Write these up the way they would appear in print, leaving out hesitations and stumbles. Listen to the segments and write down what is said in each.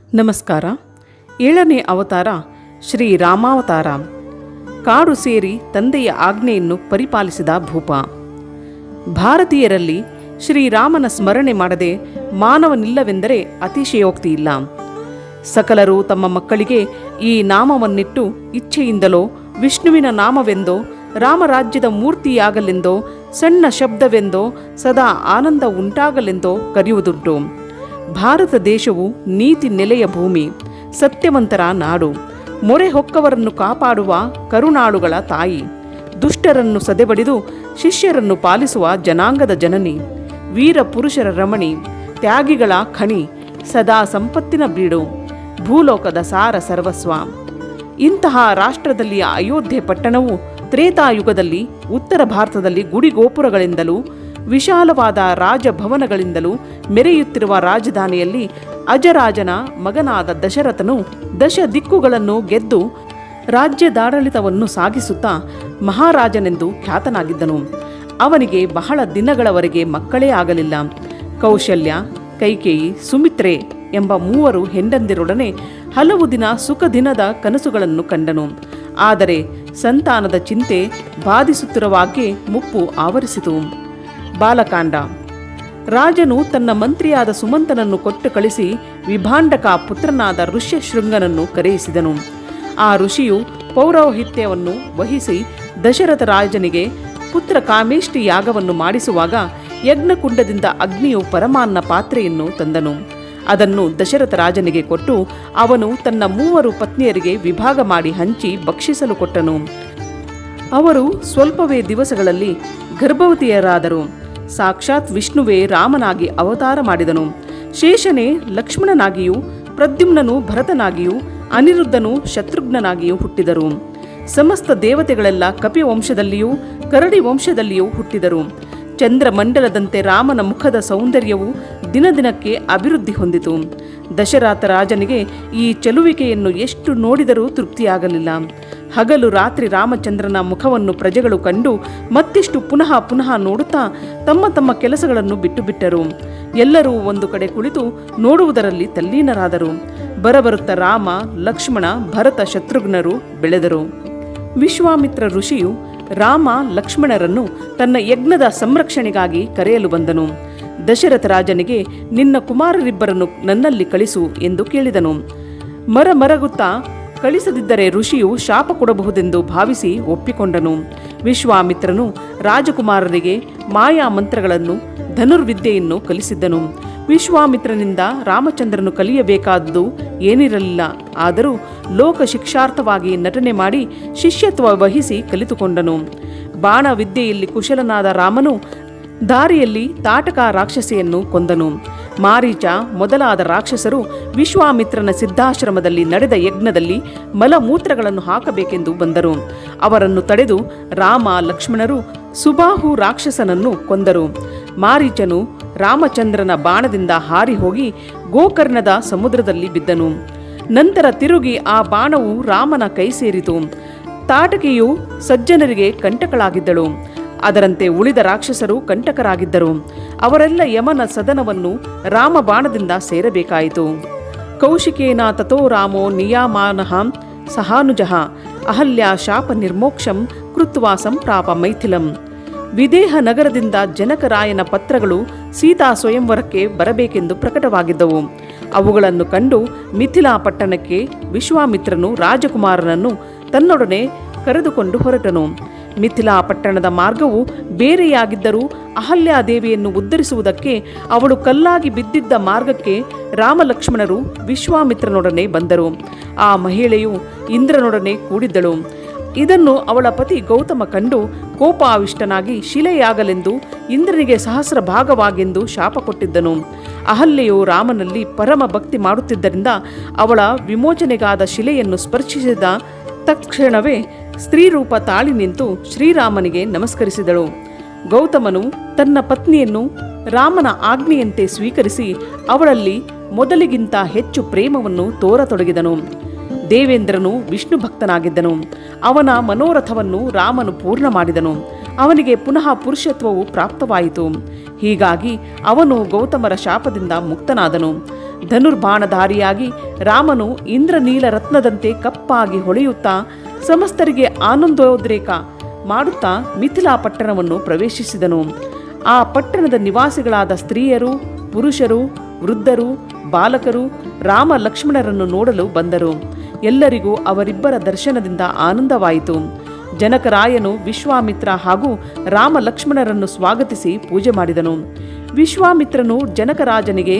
ನಮಸ್ಕಾರ. 7ನೇ ಅವತಾರ ಶ್ರೀ ರಾಮಾವತಾರ. ಕಾಡು ಸೇರಿ ತಂದೆಯ ಆಜ್ಞೆಯನ್ನು ಪರಿಪಾಲಿಸಿದ ಭೂಪ. ಭಾರತೀಯರಲ್ಲಿ ಶ್ರೀರಾಮನ ಸ್ಮರಣೆ ಮಾಡದೆ ಮಾನವನಿಲ್ಲವೆಂದರೆ ಅತಿಶಯೋಕ್ತಿಯಿಲ್ಲ. ಸಕಲರು ತಮ್ಮ ಮಕ್ಕಳಿಗೆ ಈ ನಾಮವನ್ನಿಟ್ಟು ಇಚ್ಛೆಯಿಂದಲೋ ವಿಷ್ಣುವಿನ ನಾಮವೆಂದೋ ರಾಮರಾಜ್ಯದ ಮೂರ್ತಿಯಾಗಲೆಂದೋ ಸಣ್ಣ ಶಬ್ದವೆಂದೋ ಸದಾ ಆನಂದ ಉಂಟಾಗಲೆಂದೋ ಕರೆಯುವುದುಂಟು. ಭಾರತ ದೇಶವು ನೀತಿ ನೆಲೆಯ ಭೂಮಿ, ಸತ್ಯವಂತರ ನಾಡು, ಮೊರೆ ಹೊಕ್ಕವರನ್ನು ಕಾಪಾಡುವ ಕರುಣಾಳುಗಳ ತಾಯಿ, ದುಷ್ಟರನ್ನು ಸದೆಬಡಿದು ಶಿಷ್ಯರನ್ನು ಪಾಲಿಸುವ ಜನಾಂಗದ ಜನನಿ, ವೀರ ಪುರುಷರ ರಮಣಿ, ತ್ಯಾಗಿಗಳ ಖಣಿ, ಸದಾ ಸಂಪತ್ತಿನ ಬೀಡು, ಭೂಲೋಕದ ಸಾರ ಸರ್ವಸ್ವ. ಇಂತಹ ರಾಷ್ಟ್ರದಲ್ಲಿಯ ಅಯೋಧ್ಯೆ ಪಟ್ಟಣವು ತ್ರೇತಾಯುಗದಲ್ಲಿ ಉತ್ತರ ಭಾರತದಲ್ಲಿ ಗುಡಿಗೋಪುರಗಳಿಂದಲೂ ವಿಶಾಲವಾದ ರಾಜಭವನಗಳಿಂದಲೂ ಮೆರೆಯುತ್ತಿರುವ ರಾಜಧಾನಿಯಲ್ಲಿ ಅಜರಾಜನ ಮಗನಾದ ದಶರಥನು ದಶ ದಿಕ್ಕುಗಳನ್ನು ಗೆದ್ದು ರಾಜ್ಯದಾಡಳಿತವನ್ನು ಸಾಗಿಸುತ್ತಾ ಮಹಾರಾಜನೆಂದು ಖ್ಯಾತನಾಗಿದ್ದನು. ಅವನಿಗೆ ಬಹಳ ದಿನಗಳವರೆಗೆ ಮಕ್ಕಳೇ ಆಗಲಿಲ್ಲ. ಕೌಶಲ್ಯ, ಕೈಕೇಯಿ, ಸುಮಿತ್ರೆ ಎಂಬ 3 ಹೆಂಡಂದಿರೊಡನೆ ಹಲವು ದಿನ ಸುಖ ದಿನದ ಕನಸುಗಳನ್ನು ಕಂಡನು. ಆದರೆ ಸಂತಾನದ ಚಿಂತೆ ಬಾಧಿಸುತ್ತಿರುವಾಗೆ ಮುಪ್ಪು ಆವರಿಸಿತು. ಬಾಲಕಾಂಡ. ರಾಜನು ತನ್ನ ಮಂತ್ರಿಯಾದ ಸುಮಂತನನ್ನು ಕೊಟ್ಟು ಕಳಿಸಿ ವಿಭಾಂಡಕ ಪುತ್ರನಾದ ಋಷ್ಯಶೃಂಗನನ್ನು ಕರೆಯಿಸಿದನು. ಆ ಋಷಿಯು ಪೌರೋಹಿತ್ಯವನ್ನು ವಹಿಸಿ ದಶರಥ ರಾಜನಿಗೆ ಪುತ್ರ ಕಾಮೇಷ್ಟಿ ಯಾಗವನ್ನು ಮಾಡಿಸುವಾಗ ಯಜ್ಞಕುಂಡದಿಂದ ಅಗ್ನಿಯು ಪರಮಾನ್ನ ಪಾತ್ರೆಯನ್ನು ತಂದನು. ಅದನ್ನು ದಶರಥ ರಾಜನಿಗೆ ಕೊಟ್ಟು ಅವನು ತನ್ನ 3 ಪತ್ನಿಯರಿಗೆ ವಿಭಾಗ ಮಾಡಿ ಹಂಚಿ ಭಕ್ಷಿಸಲು ಕೊಟ್ಟನು. ಅವರು ಸ್ವಲ್ಪವೇ ದಿವಸಗಳಲ್ಲಿ ಗರ್ಭವತಿಯರಾದರು. ಸಾಕ್ಷಾತ್ ವಿಷ್ಣುವೇ ರಾಮನಾಗಿ ಅವತಾರ ಮಾಡಿದನು. ಶೇಷನೇ ಲಕ್ಷ್ಮಣನಾಗಿಯೂ, ಪ್ರದ್ಯುಮ್ನನು ಭರತನಾಗಿಯೂ, ಅನಿರುದ್ಧನು ಶತ್ರುಘ್ನನಾಗಿಯೂ ಹುಟ್ಟಿದರು. ಸಮಸ್ತ ದೇವತೆಗಳೆಲ್ಲ ಕಪಿ ವಂಶದಲ್ಲಿಯೂ ಕರಡಿ ವಂಶದಲ್ಲಿಯೂ ಹುಟ್ಟಿದರು. ಚಂದ್ರಮಂಡಲದಂತೆ ರಾಮನ ಮುಖದ ಸೌಂದರ್ಯವು ದಿನದಿನಕ್ಕೆ ಅಭಿವೃದ್ಧಿ ಹೊಂದಿತು. ದಶರಥ ರಾಜನಿಗೆ ಈ ಚೆಲುವಿಕೆಯನ್ನು ಎಷ್ಟು ನೋಡಿದರೂ ತೃಪ್ತಿಯಾಗಲಿಲ್ಲ. ಹಗಲು ರಾತ್ರಿ ರಾಮಚಂದ್ರನ ಮುಖವನ್ನು ಪ್ರಜೆಗಳು ಕಂಡು ಮತ್ತಿಷ್ಟು ಪುನಃ ಪುನಃ ನೋಡುತ್ತಾ ತಮ್ಮ ತಮ್ಮ ಕೆಲಸಗಳನ್ನು ಬಿಟ್ಟರು. ಎಲ್ಲರೂ ಒಂದು ಕಡೆ ಕುಳಿತು ನೋಡುವುದರಲ್ಲಿ ತಲ್ಲೀನರಾದರು. ಬರಬರುತ್ತ ರಾಮ, ಲಕ್ಷ್ಮಣ, ಭರತ, ಶತ್ರುಘ್ನರು ಬೆಳೆದರು. ವಿಶ್ವಾಮಿತ್ರ ಋಷಿಯು ರಾಮ ಲಕ್ಷ್ಮಣರನ್ನು ತನ್ನ ಯಜ್ಞದ ಸಂರಕ್ಷಣೆಗಾಗಿ ಕರೆಯಲು ಬಂದನು. ದಶರಥ ರಾಜನಿಗೆ ನಿನ್ನ ಕುಮಾರರಿಬ್ಬರನ್ನು ನನ್ನಲ್ಲಿ ಕಳಿಸು ಎಂದು ಕೇಳಿದನು. ಮರಗುತ್ತಾ ಕಳಿಸದಿದ್ದರೆ ಋಷಿಯು ಶಾಪ ಕೊಡಬಹುದೆಂದು ಭಾವಿಸಿ ಒಪ್ಪಿಕೊಂಡನು. ವಿಶ್ವಾಮಿತ್ರನು ರಾಜಕುಮಾರರಿಗೆ ಮಾಯಾ ಮಂತ್ರಗಳನ್ನು ಧನುರ್ವಿದ್ಯೆಯನ್ನು ಕಲಿಸಿದ್ದನು. ವಿಶ್ವಾಮಿತ್ರನಿಂದ ರಾಮಚಂದ್ರನು ಕಲಿಯಬೇಕಾದುದು ಏನಿರಲಿಲ್ಲ. ಆದರೂ ಲೋಕ ಶಿಕ್ಷಾರ್ಥವಾಗಿ ನಟನೆ ಮಾಡಿ ಶಿಷ್ಯತ್ವ ವಹಿಸಿ ಕಲಿತುಕೊಂಡನು. ಬಾಣ ವಿದ್ಯೆಯಲ್ಲಿ ಕುಶಲನಾದ ರಾಮನು ದಾರಿಯಲ್ಲಿ ತಾಟಕ ರಾಕ್ಷಸಿಯನ್ನು ಕೊಂದನು. ಮಾರೀಚ ಮೊದಲಾದ ರಾಕ್ಷಸರು ವಿಶ್ವಾಮಿತ್ರನ ಸಿದ್ಧಾಶ್ರಮದಲ್ಲಿ ನಡೆದ ಯಜ್ಞದಲ್ಲಿ ಮಲಮೂತ್ರಗಳನ್ನು ಹಾಕಬೇಕೆಂದು ಬಂದರು. ಅವರನ್ನು ತಡೆದು ರಾಮ, ಲಕ್ಷ್ಮಣರು ಸುಬಾಹು ರಾಕ್ಷಸನನ್ನು ಕೊಂದರು. ಮಾರೀಚನು ರಾಮಚಂದ್ರನ ಬಾಣದಿಂದ ಹಾರಿ ಹೋಗಿ ಗೋಕರ್ಣದ ಸಮುದ್ರದಲ್ಲಿ ಬಿದ್ದನು. ನಂತರ ತಿರುಗಿ ಆ ಬಾಣವು ರಾಮನ ಕೈ ಸೇರಿತು. ತಾಟಕಿಯು ಸಜ್ಜನರಿಗೆ ಕಂಟಕಳಾಗಿದ್ದಳು. ಅದರಂತೆ ಉಳಿದ ರಾಕ್ಷಸರು ಕಂಟಕರಾಗಿದ್ದರು. ಅವರೆಲ್ಲ ಯಮನ ಸದನವನ್ನು ರಾಮ ಬಾಣದಿಂದ ಸೇರಬೇಕಾಯಿತು. ಕೌಶಿಕೇನ ತಥೋ ರಾಮೋ ನಿಯಾಮಾನಃ ಸಹಾನುಜಃ ಅಹಲ್ಯ ಶಾಪ ನಿರ್ಮೋಕ್ಷಂ ಕೃತ್ವಾ ಸಂಪ್ರಾಪ ಮೈಥಿಲಂ. ವಿದೇಹ ನಗರದಿಂದ ಜನಕರಾಯನ ಪತ್ರಗಳು ಸೀತಾ ಸ್ವಯಂವರಕ್ಕೆ ಬರಬೇಕೆಂದು ಪ್ರಕಟವಾಗಿದ್ದವು. ಅವುಗಳನ್ನು ಕಂಡು ಮಿಥಿಲಾ ಪಟ್ಟಣಕ್ಕೆ ವಿಶ್ವಾಮಿತ್ರನು ರಾಜಕುಮಾರನನ್ನು ತನ್ನೊಡನೆ ಕರೆದುಕೊಂಡು ಹೊರಟನು. ಮಿಥಿಲಾ ಪಟ್ಟಣದ ಮಾರ್ಗವು ಬೇರೆಯಾಗಿದ್ದರೂ ಅಹಲ್ಯಾದೇವಿಯನ್ನು ಉದ್ಧರಿಸುವುದಕ್ಕೆ ಅವಳು ಕಲ್ಲಾಗಿ ಬಿದ್ದಿದ್ದ ಮಾರ್ಗಕ್ಕೆ ರಾಮಲಕ್ಷ್ಮಣರು ವಿಶ್ವಾಮಿತ್ರನೊಡನೆ ಬಂದರು. ಆ ಮಹಿಳೆಯು ಇಂದ್ರನೊಡನೆ ಕೂಡಿದ್ದಳು. ಇದನ್ನು ಅವಳ ಪತಿ ಗೌತಮ ಕಂಡು ಕೋಪಾವಿಷ್ಟನಾಗಿ ಶಿಲೆಯಾಗಲೆಂದು ಇಂದ್ರನಿಗೆ ಸಹಸ್ರ ಭಾಗವಾಗೆಂದು ಶಾಪ ಕೊಟ್ಟಿದ್ದನು. ಅಹಲ್ಯೆಯು ರಾಮನಲ್ಲಿ ಪರಮ ಭಕ್ತಿ ಮಾಡುತ್ತಿದ್ದರಿಂದ ಅವಳ ವಿಮೋಚನೆಗಾದ ಶಿಲೆಯನ್ನು ಸ್ಪರ್ಶಿಸಿದ ತಕ್ಷಣವೇ ಸ್ತ್ರೀರೂಪ ತಾಳಿ ನಿಂತು ಶ್ರೀರಾಮನಿಗೆ ನಮಸ್ಕರಿಸಿದಳು. ಗೌತಮನು ತನ್ನ ಪತ್ನಿಯನ್ನು ರಾಮನ ಆಜ್ಞೆಯಂತೆ ಸ್ವೀಕರಿಸಿ ಅವಳಲ್ಲಿ ಮೊದಲಿಗಿಂತ ಹೆಚ್ಚು ಪ್ರೇಮವನ್ನು ತೋರತೊಡಗಿದನು. ದೇವೇಂದ್ರನು ವಿಷ್ಣು ಭಕ್ತನಾಗಿದ್ದನು. ಅವನ ಮನೋರಥವನ್ನು ರಾಮನು ಪೂರ್ಣ ಮಾಡಿದನು. ಅವನಿಗೆ ಪುನಃ ಪುರುಷತ್ವವು ಪ್ರಾಪ್ತವಾಯಿತು. ಹೀಗಾಗಿ ಅವನು ಗೌತಮರ ಶಾಪದಿಂದ ಮುಕ್ತನಾದನು. ಧನುರ್ಬಾಣಧಾರಿಯಾಗಿ ರಾಮನು ಇಂದ್ರನೀಲ ರತ್ನದಂತೆ ಕಪ್ಪಾಗಿ ಹೊಳೆಯುತ್ತಾ ಸಮಸ್ತರಿಗೆ ಆನಂದೋದ್ರೇಕ ಮಾಡುತ್ತಾ ಮಿಥಿಲಾ ಪಟ್ಟಣವನ್ನು ಪ್ರವೇಶಿಸಿದನು. ಆ ಪಟ್ಟಣದ ನಿವಾಸಿಗಳಾದ ಸ್ತ್ರೀಯರು, ಪುರುಷರು, ವೃದ್ಧರು, ಬಾಲಕರು ರಾಮ ಲಕ್ಷ್ಮಣರನ್ನು ನೋಡಲು ಬಂದರು. ಎಲ್ಲರಿಗೂ ಅವರಿಬ್ಬರ ದರ್ಶನದಿಂದ ಆನಂದವಾಯಿತು. ಜನಕರಾಯನು ವಿಶ್ವಾಮಿತ್ರ ಹಾಗೂ ರಾಮ ಲಕ್ಷ್ಮಣರನ್ನು ಸ್ವಾಗತಿಸಿ ಪೂಜೆ ಮಾಡಿದನು. ವಿಶ್ವಾಮಿತ್ರನು ಜನಕರಾಜನಿಗೆ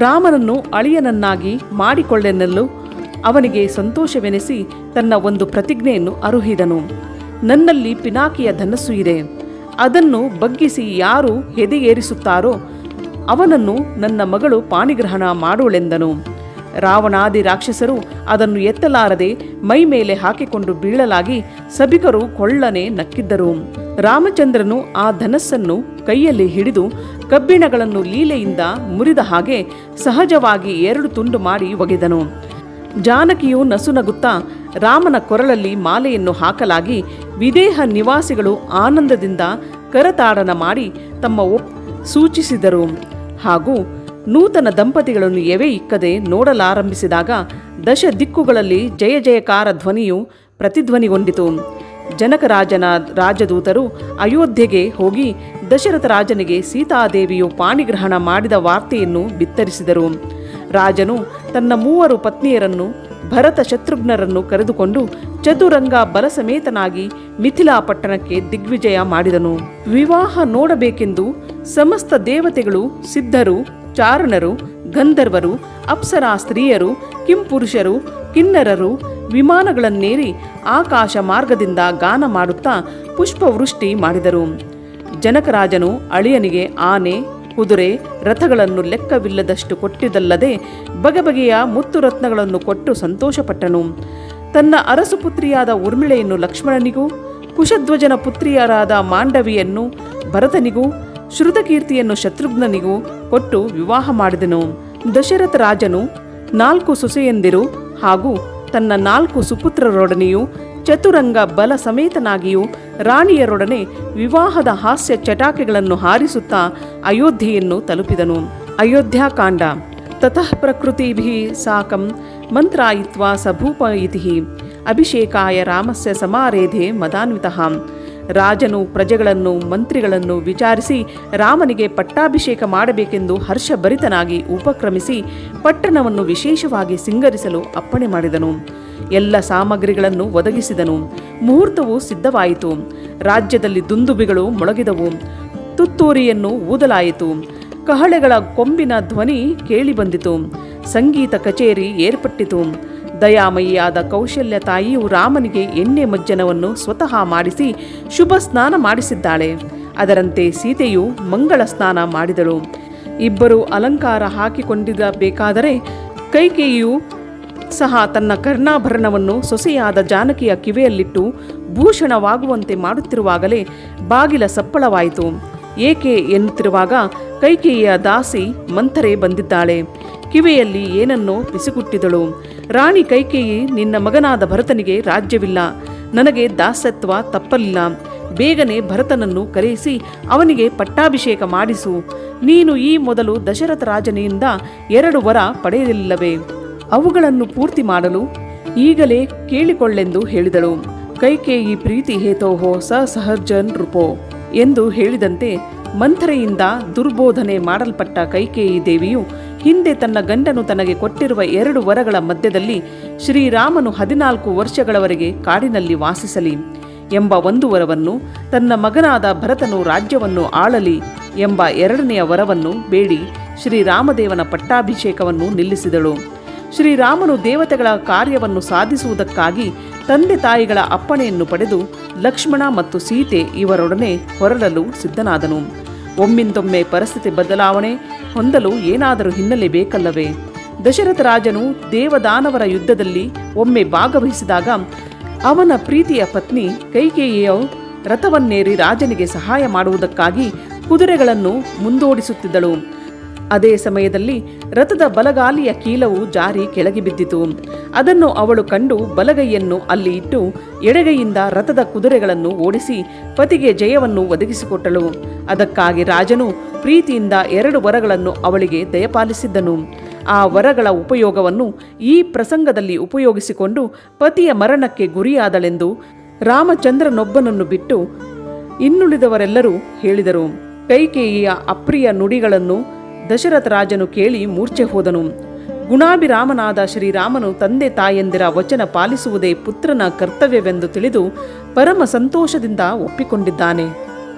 ರಾಮನನ್ನು ಅಳಿಯನನ್ನಾಗಿ ಮಾಡಿಕೊಳ್ಳೆನ್ನಲು ಅವನಿಗೆ ಸಂತೋಷವೆನಿಸಿ ತನ್ನ ಒಂದು ಪ್ರತಿಜ್ಞೆಯನ್ನು ಅರುಹಿದನು. ನನ್ನಲ್ಲಿ ಪಿನಾಕಿಯ ಧನಸ್ಸು ಇದೆ, ಅದನ್ನು ಬಗ್ಗಿಸಿ ಯಾರು ಎದೆಯೇರಿಸುತ್ತಾರೋ ಅವನನ್ನು ನನ್ನ ಮಗಳು ಪಾಣಿಗ್ರಹಣ ಮಾಡುವಳೆಂದನು. ರಾವಣಾದಿ ರಾಕ್ಷಸರು ಅದನ್ನು ಎತ್ತಲಾರದೆ ಮೈ ಮೇಲೆ ಹಾಕಿಕೊಂಡು ಬೀಳಲಾಗಿ ಸಭಿಕರು ಕೊಳ್ಳನೆ ನಕ್ಕಿದ್ದರು. ರಾಮಚಂದ್ರನು ಆ ಧನಸ್ಸನ್ನು ಕೈಯಲ್ಲಿ ಹಿಡಿದು ಕಬ್ಬಿಣಗಳನ್ನು ಲೀಲೆಯಿಂದ ಮುರಿದ ಹಾಗೆ ಸಹಜವಾಗಿ 2 ತುಂಡು ಮಾಡಿ ಒಗೆದನು. ಜಾನಕಿಯು ನಸುನಗುತ್ತಾ ರಾಮನ ಕೊರಳಲ್ಲಿ ಮಾಲೆಯನ್ನು ಹಾಕಲಾಗಿ ವಿದೇಹ ನಿವಾಸಿಗಳು ಆನಂದದಿಂದ ಕರತಾಡನ ಮಾಡಿ ತಮ್ಮ ಸೂಚಿಸಿದರು. ಹಾಗೂ ನೂತನ ದಂಪತಿಗಳನ್ನು ಎವೆ ಇಕ್ಕದೆ ನೋಡಲಾರಂಭಿಸಿದಾಗ ದಶ ದಿಕ್ಕುಗಳಲ್ಲಿ ಜಯ ಜಯಕಾರ ಧ್ವನಿಯು ಪ್ರತಿಧ್ವನಿಗೊಂಡಿತು. ಜನಕರಾಜನ ರಾಜದೂತರು ಅಯೋಧ್ಯೆಗೆ ಹೋಗಿ ದಶರಥ ರಾಜನಿಗೆ ಸೀತಾದೇವಿಯು ಪಾಣಿಗ್ರಹಣ ಮಾಡಿದ ವಾರ್ತೆಯನ್ನು ಬಿತ್ತರಿಸಿದರು. ರಾಜನು ತನ್ನ 3 ಪತ್ನಿಯರನ್ನು ಭರತ ಶತ್ರುಘ್ನರನ್ನು ಕರೆದುಕೊಂಡು ಚತುರಂಗ ಬಲಸಮೇತನಾಗಿ ಮಿಥಿಲಾ ಪಟ್ಟಣಕ್ಕೆ ದಿಗ್ವಿಜಯ ಮಾಡಿದನು. ವಿವಾಹ ನೋಡಬೇಕೆಂದು ಸಮಸ್ತ ದೇವತೆಗಳು, ಸಿದ್ಧರು, ಚಾರಣರು, ಗಂಧರ್ವರು, ಅಪ್ಸರಾ ಸ್ತ್ರೀಯರು, ಕಿಂಪುರುಷರು, ಕಿನ್ನರರು ವಿಮಾನಗಳನ್ನೇರಿ ಆಕಾಶ ಮಾರ್ಗದಿಂದ ಗಾನ ಮಾಡುತ್ತಾ ಪುಷ್ಪವೃಷ್ಟಿ ಮಾಡಿದರು. ಜನಕರಾಜನು ಅಳಿಯನಿಗೆ ಆನೆ, ಕುದುರೆ, ರಥಗಳನ್ನು ಲೆಕ್ಕವಿಲ್ಲದಷ್ಟು ಕೊಟ್ಟಿದ್ದಲ್ಲದೆ ಬಗೆಬಗೆಯ ಮುತ್ತು ರತ್ನಗಳನ್ನು ಕೊಟ್ಟು ಸಂತೋಷಪಟ್ಟನು. ತನ್ನ ಅರಸುಪುತ್ರಿಯಾದ ಉರ್ಮಿಳೆಯನ್ನು ಲಕ್ಷ್ಮಣನಿಗೂ, ಕುಶಧ್ವಜನ ಪುತ್ರಿಯರಾದ ಮಾಂಡವಿಯನ್ನು ಭರತನಿಗೂ, ಶ್ರುತಕೀರ್ತಿಯನ್ನು ಶತ್ರುಘ್ನನಿಗೂ ಕೊಟ್ಟು ವಿವಾಹ ಮಾಡಿದನು. ದಶರಥ ರಾಜನು 4 ಸೊಸೆಯಂದಿರು ಹಾಗೂ ತನ್ನ 4 ಸುಪುತ್ರರೊಡನೆಯೂ ಚತುರಂಗ ಬಲ ಸಮೇತನಾಗಿಯೂ ರಾಣಿಯರೊಡನೆ ವಿವಾಹದ ಹಾಸ್ಯ ಚಟಾಕೆಗಳನ್ನು ಹಾರಿಸುತ್ತಾ ಅಯೋಧ್ಯೆಯನ್ನು ತಲುಪಿದನು. ಅಯೋಧ್ಯಾಕಾಂಡ. ತತಃ ಪ್ರಕೃತಿಭಿಃ ಸಾಕಂ ಮಂತ್ರಾಯಿತ್ವಾ ಸಭೂಪ ಇತಿ ಅಭಿಷೇಕಾಯ ರಾಮಸ್ಯ ಸಮಾರೇಧೆ ಮದಾನ್ವಿತಃ. ರಾಜನು ಪ್ರಜೆಗಳನ್ನು, ಮಂತ್ರಿಗಳನ್ನು ವಿಚಾರಿಸಿ ರಾಮನಿಗೆ ಪಟ್ಟಾಭಿಷೇಕ ಮಾಡಬೇಕೆಂದು ಹರ್ಷಭರಿತನಾಗಿ ಉಪಕ್ರಮಿಸಿ ಪಟ್ಟಣವನ್ನು ವಿಶೇಷವಾಗಿ ಸಿಂಗರಿಸಲು ಅಪ್ಪಣೆ ಮಾಡಿದನು. ಎಲ್ಲ ಸಾಮಗ್ರಿಗಳನ್ನು ಒದಗಿಸಿದನು. ಮುಹೂರ್ತವು ಸಿದ್ಧವಾಯಿತು. ರಾಜ್ಯದಲ್ಲಿ ದುಂದುಬಿಗಳು ಮೊಳಗಿದವು. ತುತ್ತೂರಿಯನ್ನು ಊದಲಾಯಿತು. ಕಹಳೆಗಳ ಕೊಂಬಿನ ಧ್ವನಿ ಕೇಳಿಬಂದಿತು. ಸಂಗೀತ ಕಚೇರಿ ಏರ್ಪಟ್ಟಿತು. ದಯಾಮಯಿಯಾದ ಕೌಶಲ್ಯ ತಾಯಿಯು ರಾಮನಿಗೆ ಎಣ್ಣೆ ಮಜ್ಜನವನ್ನು ಸ್ವತಃ ಮಾಡಿಸಿ ಶುಭ ಸ್ನಾನ ಮಾಡಿಸಿದ್ದಾಳೆ. ಅದರಂತೆ ಸೀತೆಯು ಮಂಗಳ ಸ್ನಾನ ಮಾಡಿದಳು. ಇಬ್ಬರು ಅಲಂಕಾರ ಹಾಕಿಕೊಂಡಿರಬೇಕಾದರೆ ಕೈಕೇಯಿಯು ಸಹ ತನ್ನ ಕರ್ಣಾಭರಣವನ್ನು ಸೊಸೆಯಾದ ಜಾನಕಿಯ ಕಿವಿಯಲ್ಲಿಟ್ಟು ಭೂಷಣವಾಗುವಂತೆ ಮಾಡುತ್ತಿರುವಾಗಲೇ ಬಾಗಿಲ ಸಪ್ಪಳವಾಯಿತು. ಏಕೆ ಎನ್ನುತ್ತಿರುವಾಗ ಕೈಕೇಯಿಯ ದಾಸಿ ಮಂಥರೆ ಬಂದಿದ್ದಾಳೆ. ಕಿವಿಯಲ್ಲಿ ಏನನ್ನೋ ಪಿಸುಗುಟ್ಟಿದಳು. ರಾಣಿ ಕೈಕೇಯಿ, ನಿನ್ನ ಮಗನಾದ ಭರತನಿಗೆ ರಾಜ್ಯವಿಲ್ಲ, ನನಗೆ ದಾಸತ್ವ ತಪ್ಪಲಿಲ್ಲ. ಬೇಗನೆ ಭರತನನ್ನು ಕರೆಯಿಸಿ ಅವನಿಗೆ ಪಟ್ಟಾಭಿಷೇಕ ಮಾಡಿಸು. ನೀನು ಈ ಮೊದಲು ದಶರಥ ರಾಜನಿಂದ 2 ವರ ಪಡೆಯಲಿಲ್ಲವೇ? ಅವುಗಳನ್ನು ಪೂರ್ತಿ ಮಾಡಲು ಈಗಲೇ ಕೇಳಿಕೊಳ್ಳೆಂದು ಹೇಳಿದಳು. ಕೈಕೇಯಿ ಪ್ರೀತಿ ಹೇತೋಹೋ ಸಹರ್ಜನ್ ರೂಪೋ ಎಂದು ಹೇಳಿದಂತೆ ಮಂಥರೆಯಿಂದ ದುರ್ಬೋಧನೆ ಮಾಡಲ್ಪಟ್ಟ ಕೈಕೇಯಿ ದೇವಿಯು ಹಿಂದೆ ತನ್ನ ಗಂಡನು ತನಗೆ ಕೊಟ್ಟಿರುವ 2 ವರಗಳ ಮಧ್ಯದಲ್ಲಿ ಶ್ರೀರಾಮನು 14 ವರ್ಷಗಳವರೆಗೆ ಕಾಡಿನಲ್ಲಿ ವಾಸಿಸಲಿ ಎಂಬ 1 ವರವನ್ನು, ತನ್ನ ಮಗನಾದ ಭರತನು ರಾಜ್ಯವನ್ನು ಆಳಲಿ ಎಂಬ 2ನೆಯ ವರವನ್ನು ಬೇಡಿ ಶ್ರೀರಾಮದೇವನ ಪಟ್ಟಾಭಿಷೇಕವನ್ನು ನಿಲ್ಲಿಸಿದಳು. ಶ್ರೀರಾಮನು ದೇವತೆಗಳ ಕಾರ್ಯವನ್ನು ಸಾಧಿಸುವುದಕ್ಕಾಗಿ ತಂದೆ ತಾಯಿಗಳ ಅಪ್ಪಣೆಯನ್ನು ಪಡೆದು ಲಕ್ಷ್ಮಣ ಮತ್ತು ಸೀತೆ ಇವರೊಡನೆ ಹೊರಡಲು ಸಿದ್ಧನಾದನು. ಒಮ್ಮಿಂದೊಮ್ಮೆ ಪರಿಸ್ಥಿತಿ ಬದಲಾವಣೆ ಹೊಂದಲು ಏನಾದರೂ ಹಿನ್ನೆಲೆ ಬೇಕಲ್ಲವೇ? ದಶರಥ ರಾಜನು ದೇವದಾನವರ ಯುದ್ಧದಲ್ಲಿ ಒಮ್ಮೆ ಭಾಗವಹಿಸಿದಾಗ ಅವನ ಪ್ರೀತಿಯ ಪತ್ನಿ ಕೈಕೇಯಿಯು ರಥವನ್ನೇರಿ ರಾಜನಿಗೆ ಸಹಾಯ ಮಾಡುವುದಕ್ಕಾಗಿ ಕುದುರೆಗಳನ್ನು ಮುಂದೋಡಿಸುತ್ತಿದ್ದಳು. ಅದೇ ಸಮಯದಲ್ಲಿ ರಥದ ಬಲಗಾಲಿಯ ಕೀಲವು ಜಾರಿ ಕೆಳಗೆ ಬಿದ್ದಿತು. ಅದನ್ನು ಅವಳು ಕಂಡು ಬಲಗೈಯನ್ನು ಅಲ್ಲಿ ಇಟ್ಟು ಎಡಗೈಯಿಂದ ರಥದ ಕುದುರೆಗಳನ್ನು ಓಡಿಸಿ ಪತಿಗೆ ಜಯವನ್ನು ಒದಗಿಸಿಕೊಟ್ಟಳು. ಅದಕ್ಕಾಗಿ ರಾಜನು ಪ್ರೀತಿಯಿಂದ 2 ವರಗಳನ್ನು ಅವಳಿಗೆ ದಯಪಾಲಿಸಿದ್ದನು. ಆ ವರಗಳ ಉಪಯೋಗವನ್ನು ಈ ಪ್ರಸಂಗದಲ್ಲಿ ಉಪಯೋಗಿಸಿಕೊಂಡು ಪತಿಯ ಮರಣಕ್ಕೆ ಗುರಿಯಾದಳೆಂದು ರಾಮಚಂದ್ರನೊಬ್ಬನನ್ನು ಬಿಟ್ಟು ಇನ್ನುಳಿದವರೆಲ್ಲರೂ ಹೇಳಿದರು. ಕೈಕೇಯಿಯ ಅಪ್ರಿಯ ನುಡಿಗಳನ್ನು ದಶರಥ ರಾಜನು ಕೇಳಿ ಮೂರ್ಛೆ ಹೋದನು. ಗುಣಾಭಿರಾಮನಾದ ಶ್ರೀರಾಮನು ತಂದೆ ತಾಯಂದಿರ ವಚನ ಪಾಲಿಸುವುದೇ ಪುತ್ರನ ಕರ್ತವ್ಯವೆಂದು ತಿಳಿದು ಪರಮ ಸಂತೋಷದಿಂದ ಒಪ್ಪಿಕೊಂಡಿದ್ದಾನೆ.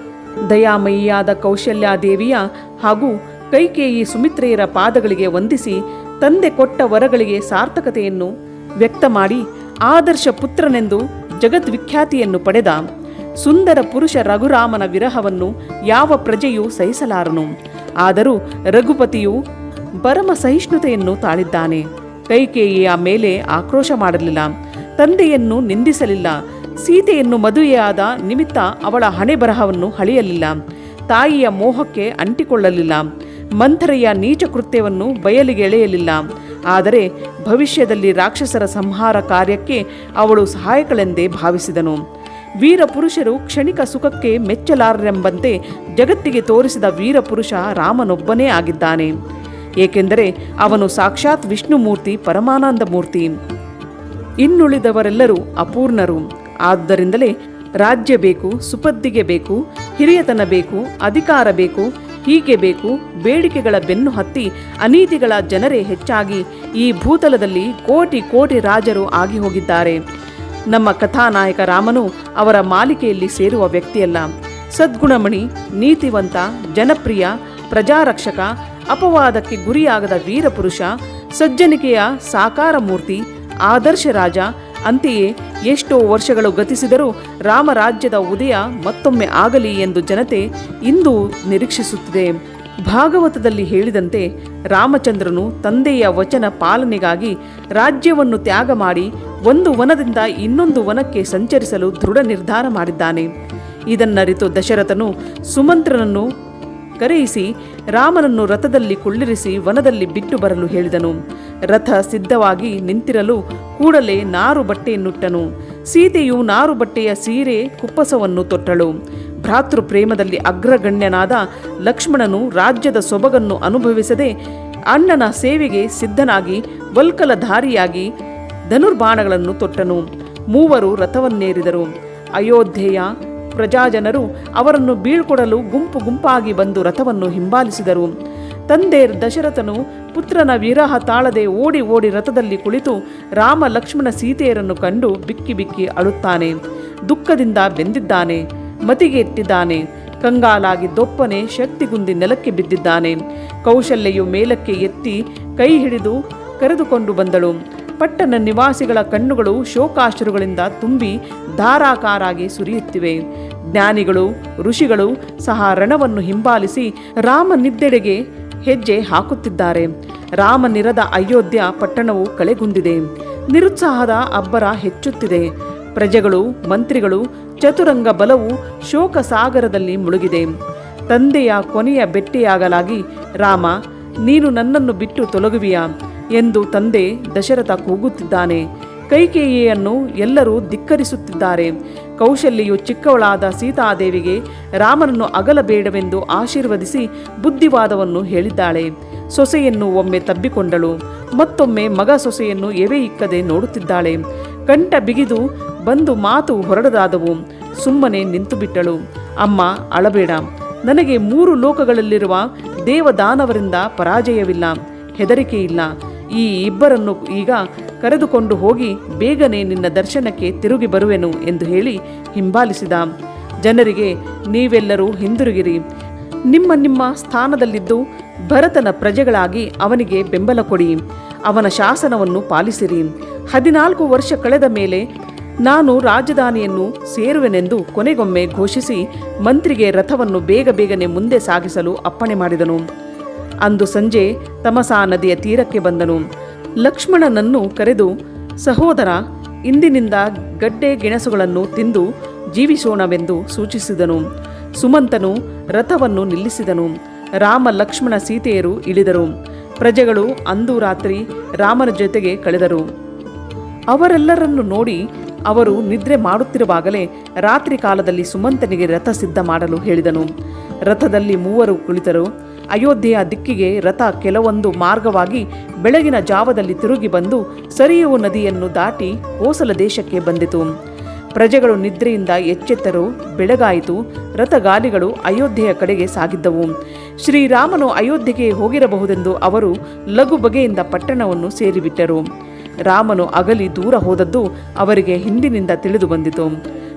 ದಯಾಮಯಿಯಾದ ಕೌಶಲ್ಯಾದೇವಿಯ ಹಾಗೂ ಕೈಕೇಯಿ ಸುಮಿತ್ರೆಯರ ಪಾದಗಳಿಗೆ ವಂದಿಸಿ ತಂದೆ ಕೊಟ್ಟ ವರಗಳಿಗೆ ಸಾರ್ಥಕತೆಯನ್ನು ವ್ಯಕ್ತ ಮಾಡಿ ಆದರ್ಶ ಪುತ್ರನೆಂದು ಜಗದ್ವಿಖ್ಯಾತಿಯನ್ನು ಪಡೆದ ಸುಂದರ ಪುರುಷ ರಘುರಾಮನ ವಿರಹವನ್ನು ಯಾವ ಪ್ರಜೆಯೂ ಸಹಿಸಲಾರನು. ಆದರೂ ರಘುಪತಿಯು ಪರಮ ಸಹಿಷ್ಣುತೆಯನ್ನು ತಾಳಿದ್ದಾನೆ. ಕೈಕೇಯಿಯ ಮೇಲೆ ಆಕ್ರೋಶ ಮಾಡಲಿಲ್ಲ, ತಂದೆಯನ್ನು ನಿಂದಿಸಲಿಲ್ಲ, ಸೀತೆಯನ್ನು ಮದುವೆಯಾದ ನಿಮಿತ್ತ ಅವಳ ಹಣೆ ಬರಹವನ್ನು ಹಳೆಯಲಿಲ್ಲ, ತಾಯಿಯ ಮೋಹಕ್ಕೆ ಅಂಟಿಕೊಳ್ಳಲಿಲ್ಲ, ಮಂಥರೆಯ ನೀಚ ಕೃತ್ಯವನ್ನು ಬಯಲಿಗೆ ಎಳೆಯಲಿಲ್ಲ. ಆದರೆ ಭವಿಷ್ಯದಲ್ಲಿ ರಾಕ್ಷಸರ ಸಂಹಾರ ಕಾರ್ಯಕ್ಕೆ ಅವಳು ಸಹಾಯಕಳೆಂದೇ ಭಾವಿಸಿದನು. ವೀರಪುರುಷರು ಕ್ಷಣಿಕ ಸುಖಕ್ಕೆ ಮೆಚ್ಚಲಾರರೆಂಬಂತೆ ಜಗತ್ತಿಗೆ ತೋರಿಸಿದ ವೀರಪುರುಷ ರಾಮನೊಬ್ಬನೇ ಆಗಿದ್ದಾನೆ. ಏಕೆಂದರೆ ಅವನು ಸಾಕ್ಷಾತ್ ವಿಷ್ಣುಮೂರ್ತಿ, ಪರಮಾನಂದ ಮೂರ್ತಿ. ಇನ್ನುಳಿದವರೆಲ್ಲರೂ ಅಪೂರ್ಣರು. ಆದ್ದರಿಂದಲೇ ರಾಜ್ಯ ಬೇಕು, ಸುಪದ್ದಿಗೆ ಬೇಕು, ಹಿರಿಯತನ ಬೇಕು, ಅಧಿಕಾರ ಬೇಕು, ಹೀಗೆ ಬೇಕು ಬೇಡಿಕೆಗಳ ಬೆನ್ನು ಹತ್ತಿ ಅನೀತಿಗಳ ಜನರೇ ಹೆಚ್ಚಾಗಿ ಈ ಭೂತಲದಲ್ಲಿ ಕೋಟಿ ಕೋಟಿ ರಾಜರು ಆಗಿ ಹೋಗಿದ್ದಾರೆ. ನಮ್ಮ ಕಥಾನಾಯಕ ರಾಮನು ಅವರ ಮಾಲಿಕೆಯಲ್ಲಿ ಸೇರುವ ವ್ಯಕ್ತಿಯಲ್ಲ. ಸದ್ಗುಣಮಣಿ, ನೀತಿವಂತ, ಜನಪ್ರಿಯ, ಪ್ರಜಾರಕ್ಷಕ, ಅಪವಾದಕ್ಕೆ ಗುರಿಯಾಗದ ವೀರಪುರುಷ, ಸಜ್ಜನಿಕೆಯ ಸಾಕಾರ ಮೂರ್ತಿ, ಆದರ್ಶ ರಾಜ. ಅಂತೆಯೇ ಎಷ್ಟೋ ವರ್ಷಗಳು ಗತಿಸಿದರೂ ರಾಮರಾಜ್ಯದ ಉದಯ ಮತ್ತೊಮ್ಮೆ ಆಗಲಿ ಎಂದು ಜನತೆ ಇಂದು ನಿರೀಕ್ಷಿಸುತ್ತಿದೆ. ಭಾಗವತದಲ್ಲಿ ಹೇಳಿದಂತೆ ರಾಮಚಂದ್ರನು ತಂದೆಯ ವಚನ ಪಾಲನೆಗಾಗಿ ರಾಜ್ಯವನ್ನು ತ್ಯಾಗ ಮಾಡಿ ಒಂದು ವನದಿಂದ ಇನ್ನೊಂದು ವನಕ್ಕೆ ಸಂಚರಿಸಲು ದೃಢ ನಿರ್ಧಾರ ಮಾಡಿದ್ದಾನೆ. ಇದನ್ನರಿತು ದಶರಥನು ಸುಮಂತ್ರನನ್ನು ಕರೆಯಿಸಿ ರಾಮನನ್ನು ರಥದಲ್ಲಿ ಕುಳ್ಳಿರಿಸಿ ವನದಲ್ಲಿ ಬಿಟ್ಟು ಬರಲು ಹೇಳಿದನು. ರಥ ಸಿದ್ಧವಾಗಿ ನಿಂತಿರಲು ಕೂಡಲೇ ನಾರು ಬಟ್ಟೆಯನ್ನುಟ್ಟನು. ಸೀತೆಯು ನಾರು ಬಟ್ಟೆಯ ಸೀರೆ ಕುಪ್ಪಸವನ್ನು ತೊಟ್ಟಳು. ಭ್ರಾತೃ ಪ್ರೇಮದಲ್ಲಿ ಅಗ್ರಗಣ್ಯನಾದ ಲಕ್ಷ್ಮಣನು ರಾಜ್ಯದ ಸೊಬಗನ್ನು ಅನುಭವಿಸದೆ ಅಣ್ಣನ ಸೇವೆಗೆ ಸಿದ್ಧನಾಗಿ ವಲ್ಕಲಧಾರಿಯಾಗಿ ಧನುರ್ಬಾಣಗಳನ್ನು ತೊಟ್ಟನು. ಮೂವರು ರಥವನ್ನೇರಿದರು. ಅಯೋಧ್ಯೆಯ ಪ್ರಜಾಜನರು ಅವರನ್ನು ಬೀಳ್ಕೊಡಲು ಗುಂಪು ಗುಂಪಾಗಿ ಬಂದು ರಥವನ್ನು ಹಿಂಬಾಲಿಸಿದರು. ತಂದೆ ದಶರಥನು ಪುತ್ರನ ವಿರಹ ತಾಳದೆ ಓಡಿ ಓಡಿ ರಥದಲ್ಲಿ ಕುಳಿತು ರಾಮ ಲಕ್ಷ್ಮಣ ಸೀತೆಯರನ್ನು ಕಂಡು ಬಿಕ್ಕಿ ಬಿಕ್ಕಿ ಅಳುತ್ತಾನೆ. ದುಃಖದಿಂದ ಬೆಂದಿದ್ದಾನೆ, ಮತಿಗೆಟ್ಟಿದ್ದಾನೆ. ಕಂಗಾಲಾಗಿ ದೊಪ್ಪನೆ ಶಕ್ತಿಗುಂದಿ ನೆಲಕ್ಕೆ ಬಿದ್ದಿದ್ದಾನೆ. ಕೌಶಲ್ಯೆಯು ಮೇಲಕ್ಕೆ ಎತ್ತಿ ಕೈ ಹಿಡಿದು ಕರೆದುಕೊಂಡು ಬಂದಳು. ಪಟ್ಟಣ ನಿವಾಸಿಗಳ ಕಣ್ಣುಗಳು ಶೋಕಾಶ್ರುಗಳಿಂದ ತುಂಬಿ ಧಾರಾಕಾರಾಗಿ ಸುರಿಯುತ್ತಿವೆ. ಜ್ಞಾನಿಗಳು, ಋಷಿಗಳು ಸಹ ರಣವನ್ನು ಹಿಂಬಾಲಿಸಿ ರಾಮನಿದ್ದೆಡೆಗೆ ಹೆಜ್ಜೆ ಹಾಕುತ್ತಿದ್ದಾರೆ. ರಾಮನಿರದ ಅಯೋಧ್ಯ ಪಟ್ಟಣವು ಕಳೆಗುಂದಿದೆ. ನಿರುತ್ಸಾಹದ ಅಬ್ಬರ ಹೆಚ್ಚುತ್ತಿದೆ. ಪ್ರಜೆಗಳು, ಮಂತ್ರಿಗಳು, ಚತುರಂಗ ಬಲವು ಶೋಕ ಸಾಗರದಲ್ಲಿ ಮುಳುಗಿದೆ. ತಂದೆಯ ಕೊನೆಯ ಭೆಟ್ಟಿಯಾಗಲಾಗಿ ರಾಮ, ನೀನು ನನ್ನನ್ನು ಬಿಟ್ಟು ತೊಲಗುವಿಯಾ ಎಂದು ತಂದೆ ದಶರಥ ಕೂಗುತ್ತಿದ್ದಾನೆ. ಕೈಕೇಯಿಯನ್ನು ಎಲ್ಲರೂ ಧಿಕ್ಕರಿಸುತ್ತಿದ್ದಾರೆ. ಕೌಶಲ್ಯೆಯು ಚಿಕ್ಕವಳಾದ ಸೀತಾದೇವಿಗೆ ರಾಮನನ್ನು ಅಗಲಬೇಡವೆಂದು ಆಶೀರ್ವದಿಸಿ ಬುದ್ಧಿವಾದವನ್ನು ಹೇಳಿದ್ದಾಳೆ. ಸೊಸೆಯನ್ನು ಒಮ್ಮೆ ತಬ್ಬಿಕೊಂಡಳು, ಮತ್ತೊಮ್ಮೆ ಮಗ ಸೊಸೆಯನ್ನು ಎವೆ ಇಕ್ಕದೆ ನೋಡುತ್ತಿದ್ದಾಳೆ. ಕಂಠ ಬಿಗಿದು ಬಂದು ಮಾತು ಹೊರಡದಾದವು. ಸುಮ್ಮನೆ ನಿಂತು ಬಿಟ್ಟಳು. ಅಮ್ಮ, ಅಳಬೇಡ. ನನಗೆ 3 ಲೋಕಗಳಲ್ಲಿರುವ ದೇವದಾನವರಿಂದ ಪರಾಜಯವಿಲ್ಲ, ಹೆದರಿಕೆ ಇಲ್ಲ. ಈ ಇಬ್ಬರನ್ನು ಈಗ ಕರೆದುಕೊಂಡು ಹೋಗಿ ಬೇಗನೆ ನಿನ್ನ ದರ್ಶನಕ್ಕೆ ತಿರುಗಿ ಬರುವೆನು ಎಂದು ಹೇಳಿ ಹಿಂಬಾಲಿಸಿದ. ಜನರಿಗೆ, ನೀವೆಲ್ಲರೂ ಹಿಂದಿರುಗಿರಿ. ನಿಮ್ಮ ನಿಮ್ಮ ಸ್ಥಾನದಲ್ಲಿದ್ದು ಭರತನ ಪ್ರಜೆಗಳಾಗಿ ಅವನಿಗೆ ಬೆಂಬಲ ಕೊಡಿ. ಅವನ ಶಾಸನವನ್ನು ಪಾಲಿಸಿರಿ. 14 ವರ್ಷ ಕಳೆದ ಮೇಲೆ ನಾನು ರಾಜಧಾನಿಯನ್ನು ಸೇರುವೆನೆಂದು ಕೊನೆಗೊಮ್ಮೆ ಘೋಷಿಸಿ ಮಂತ್ರಿಗೆ ರಥವನ್ನು ಬೇಗ ಬೇಗನೆ ಮುಂದೆ ಸಾಗಿಸಲು ಅಪ್ಪಣೆ ಮಾಡಿದನು. ಅಂದು ಸಂಜೆ ತಮಸಾ ನದಿಯ ತೀರಕ್ಕೆ ಬಂದನು. ಲಕ್ಷ್ಮಣನನ್ನು ಕರೆದು, ಸಹೋದರ, ಇಂದಿನಿಂದ ಗಡ್ಡೆ ಗೆಣಸುಗಳನ್ನು ತಿಂದು ಜೀವಿಸೋಣವೆಂದು ಸೂಚಿಸಿದನು. ಸುಮಂತನು ರಥವನ್ನು ನಿಲ್ಲಿಸಿದನು. ರಾಮ ಲಕ್ಷ್ಮಣ ಸೀತೆಯರು ಇಳಿದರು. ಪ್ರಜೆಗಳು ಅಂದು ರಾತ್ರಿ ರಾಮನ ಜೊತೆಗೆ ಕಳೆದರು. ಅವರೆಲ್ಲರನ್ನು ನೋಡಿ ಅವರು ನಿದ್ರೆ ಮಾಡುತ್ತಿರುವಾಗಲೇ ರಾತ್ರಿ ಕಾಲದಲ್ಲಿ ಸುಮಂತನಿಗೆ ರಥ ಸಿದ್ಧ ಮಾಡಲು ಹೇಳಿದನು. ರಥದಲ್ಲಿ 3 ಕುಳಿತರು. ಅಯೋಧ್ಯೆಯ ದಿಕ್ಕಿಗೆ ರಥ ಕೆಲವೊಂದು ಮಾರ್ಗವಾಗಿ ಬೆಳಗಿನ ಜಾವದಲ್ಲಿ ತಿರುಗಿ ಬಂದು ಸರಿಯುವ ನದಿಯನ್ನು ದಾಟಿ ಕೋಸಲ ದೇಶಕ್ಕೆ ಬಂದಿತು. ಪ್ರಜೆಗಳು ನಿದ್ರೆಯಿಂದ ಎಚ್ಚೆತ್ತರು. ಬೆಳಗಾಯಿತು. ರಥಗಾಲಿಗಳು ಅಯೋಧ್ಯೆಯ ಕಡೆಗೆ ಸಾಗಿದ್ದವು. ಶ್ರೀರಾಮನು ಅಯೋಧ್ಯೆಗೆ ಹೋಗಿರಬಹುದೆಂದು ಅವರು ಲಘು ಬಗೆಯಿಂದ ಪಟ್ಟಣವನ್ನು ಸೇರಿಬಿಟ್ಟರು. ರಾಮನು ಅಗಲಿ ದೂರ ಹೋದದ್ದು ಅವರಿಗೆ ಹಿಂದಿನಿಂದ ತಿಳಿದು ಬಂದಿತು.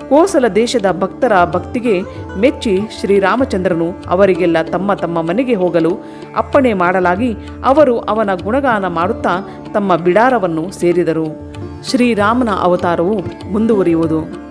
ಕೋಸಲ ದೇಶದ ಭಕ್ತರ ಭಕ್ತಿಗೆ ಮೆಚ್ಚಿ ಶ್ರೀರಾಮಚಂದ್ರನು ಅವರಿಗೆಲ್ಲ ತಮ್ಮ ತಮ್ಮ ಮನೆಗೆ ಹೋಗಲು ಅಪ್ಪಣೆ ಮಾಡಲಾಗಿ ಅವರು ಅವನ ಗುಣಗಾನ ಮಾಡುತ್ತಾ ತಮ್ಮ ಬಿಡಾರವನ್ನು ಸೇರಿದರು. ಶ್ರೀರಾಮನ ಅವತಾರವು ಮುಂದುವರಿಯುವುದು.